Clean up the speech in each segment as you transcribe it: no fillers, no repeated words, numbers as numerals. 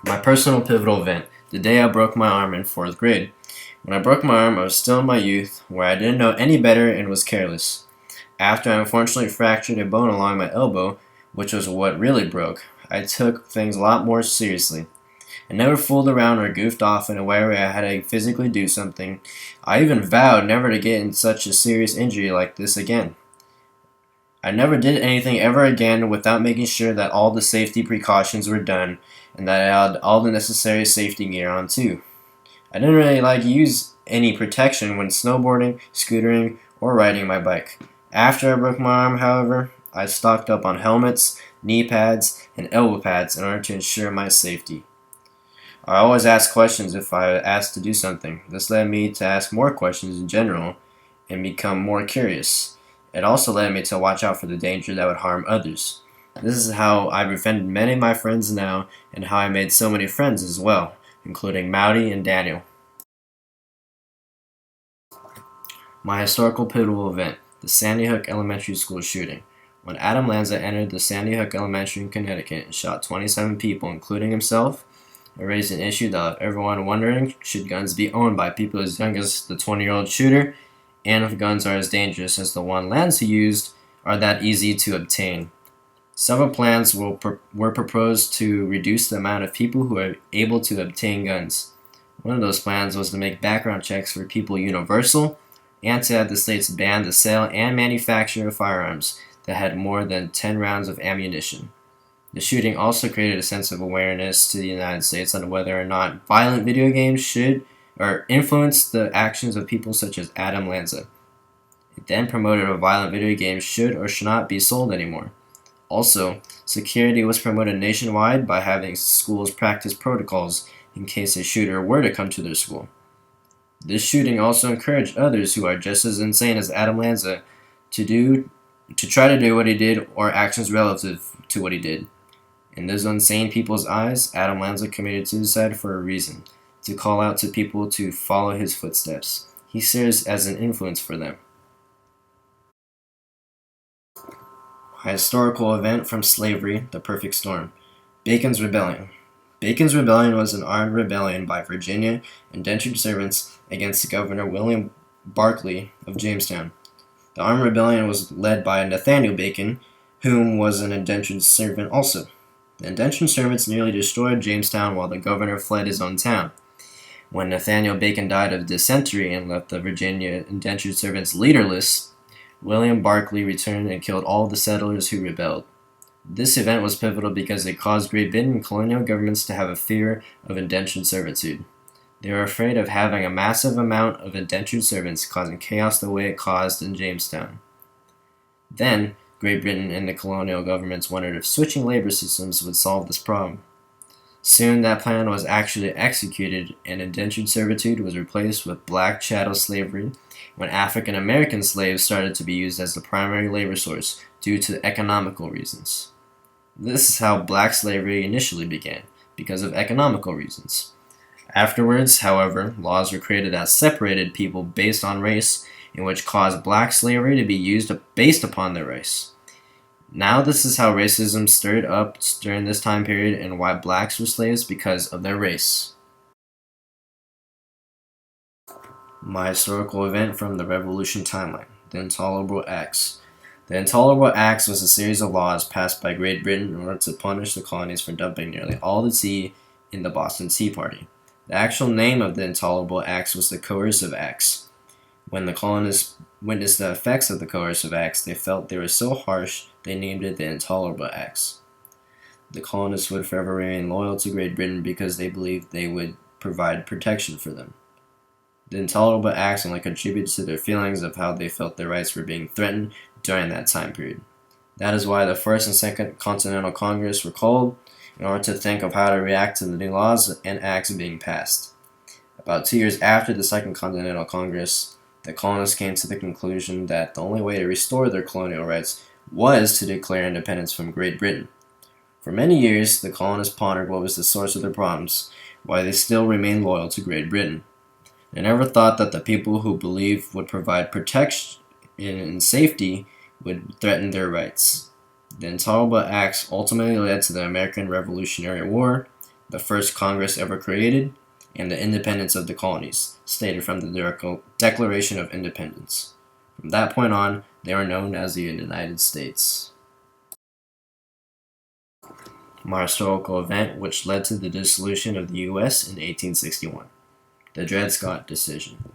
My personal pivotal event, the day I broke my arm in 4th grade. When I broke my arm, I was still in my youth, where I didn't know any better and was careless. After I unfortunately fractured a bone along my elbow, which was what really broke, I took things a lot more seriously. I never fooled around or goofed off in a way where I had to physically do something. I even vowed never to get in such a serious injury like this again. I never did anything ever again without making sure that all the safety precautions were done and that I had all the necessary safety gear on too. I didn't really use any protection when snowboarding, scootering, or riding my bike. After I broke my arm, however, I stocked up on helmets, knee pads, and elbow pads in order to ensure my safety. I always ask questions if I asked to do something. This led me to ask more questions in general and become more curious. It also led me to watch out for the danger that would harm others. This is how I befriended many of my friends now and how I made so many friends as well, including Mowdy and Daniel. My historical pivotal event, the Sandy Hook Elementary School shooting. When Adam Lanza entered the Sandy Hook Elementary in Connecticut and shot 27 people, including himself, it raised an issue that left everyone wondering, should guns be owned by people as young as the 20-year-old shooter, and if guns are as dangerous as the one Lanza used, are that easy to obtain. Several plans were proposed to reduce the amount of people who are able to obtain guns. One of those plans was to make background checks for people universal and to have the states ban the sale and manufacture of firearms that had more than 10 rounds of ammunition. The shooting also created a sense of awareness to the United States on whether or not violent video games should or influence the actions of people such as Adam Lanza. It then promoted a violent video game should or should not be sold anymore. Also, security was promoted nationwide by having schools practice protocols in case a shooter were to come to their school. This shooting also encouraged others who are just as insane as Adam Lanza to try to do what he did or actions relative to what he did. In those insane people's eyes, Adam Lanza committed suicide for a reason, to call out to people to follow his footsteps. He serves as an influence for them. A historical event from slavery, the perfect storm. Bacon's Rebellion. Bacon's Rebellion was an armed rebellion by Virginia indentured servants against Governor William Barclay of Jamestown. The armed rebellion was led by Nathaniel Bacon, whom was an indentured servant also. The indentured servants nearly destroyed Jamestown while the governor fled his own town. When Nathaniel Bacon died of dysentery and left the Virginia indentured servants leaderless, William Barclay returned and killed all the settlers who rebelled. This event was pivotal because it caused Great Britain and colonial governments to have a fear of indentured servitude. They were afraid of having a massive amount of indentured servants causing chaos the way it caused in Jamestown. Then, Great Britain and the colonial governments wondered if switching labor systems would solve this problem. Soon that plan was actually executed and indentured servitude was replaced with black chattel slavery when African American slaves started to be used as the primary labor source due to economical reasons. This is how black slavery initially began, because of economical reasons. Afterwards, however, laws were created that separated people based on race, and which caused black slavery to be used based upon their race. Now this is how racism stirred up during this time period and why blacks were slaves because of their race. My historical event from the Revolution timeline, the Intolerable Acts. The Intolerable Acts was a series of laws passed by Great Britain in order to punish the colonies for dumping nearly all the tea in the Boston Tea Party. The actual name of the Intolerable Acts was the Coercive Acts. When the colonists witnessed the effects of the Coercive Acts, they felt they were so harsh they named it the Intolerable Acts. The colonists would forever remain loyal to Great Britain because they believed they would provide protection for them. The Intolerable Acts only contributed to their feelings of how they felt their rights were being threatened during that time period. That is why the First and Second Continental Congress were called, in order to think of how to react to the new laws and acts being passed. About 2 years after the Second Continental Congress, the colonists came to the conclusion that the only way to restore their colonial rights was to declare independence from Great Britain. For many years, the colonists pondered what was the source of their problems, why they still remained loyal to Great Britain. They never thought that the people who believed would provide protection and safety would threaten their rights. The Intolerable Acts ultimately led to the American Revolutionary War, the first Congress ever created, and the independence of the colonies, stated from the Declaration of Independence. From that point on, they were known as the United States. My historical event which led to the dissolution of the U.S. in 1861. The Dred Scott Decision.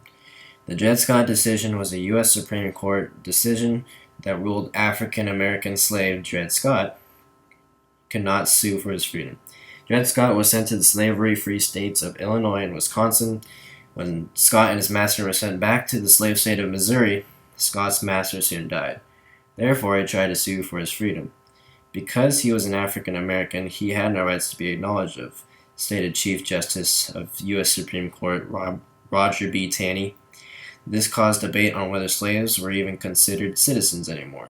The Dred Scott Decision was a U.S. Supreme Court decision that ruled African American slave Dred Scott could not sue for his freedom. Dred Scott was sent to the slavery-free states of Illinois and Wisconsin. When Scott and his master were sent back to the slave state of Missouri, Scott's master soon died. Therefore, he tried to sue for his freedom. Because he was an African American, he had no rights to be acknowledged of, stated Chief Justice of U.S. Supreme Court Roger B. Taney. This caused debate on whether slaves were even considered citizens anymore.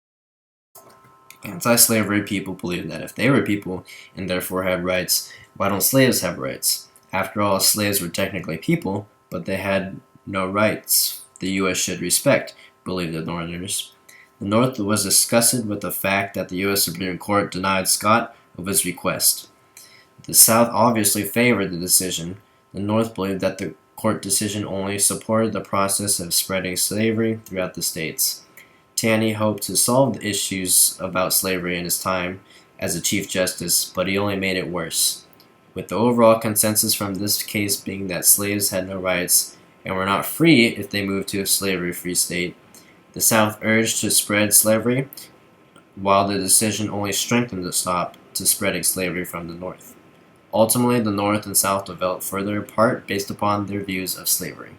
Anti-slavery people believed that if they were people and therefore had rights, why don't slaves have rights? After all, slaves were technically people, but they had no rights the U.S. should respect, believed the Northerners. The North was disgusted with the fact that the U.S. Supreme Court denied Scott of his request. The South obviously favored the decision. The North believed that the court decision only supported the process of spreading slavery throughout the states. Taney hoped to solve the issues about slavery in his time as a Chief Justice, but he only made it worse. With the overall consensus from this case being that slaves had no rights and were not free if they moved to a slavery-free state, the South urged to spread slavery, while the decision only strengthened the stop to spreading slavery from the North. Ultimately, the North and South developed further apart based upon their views of slavery.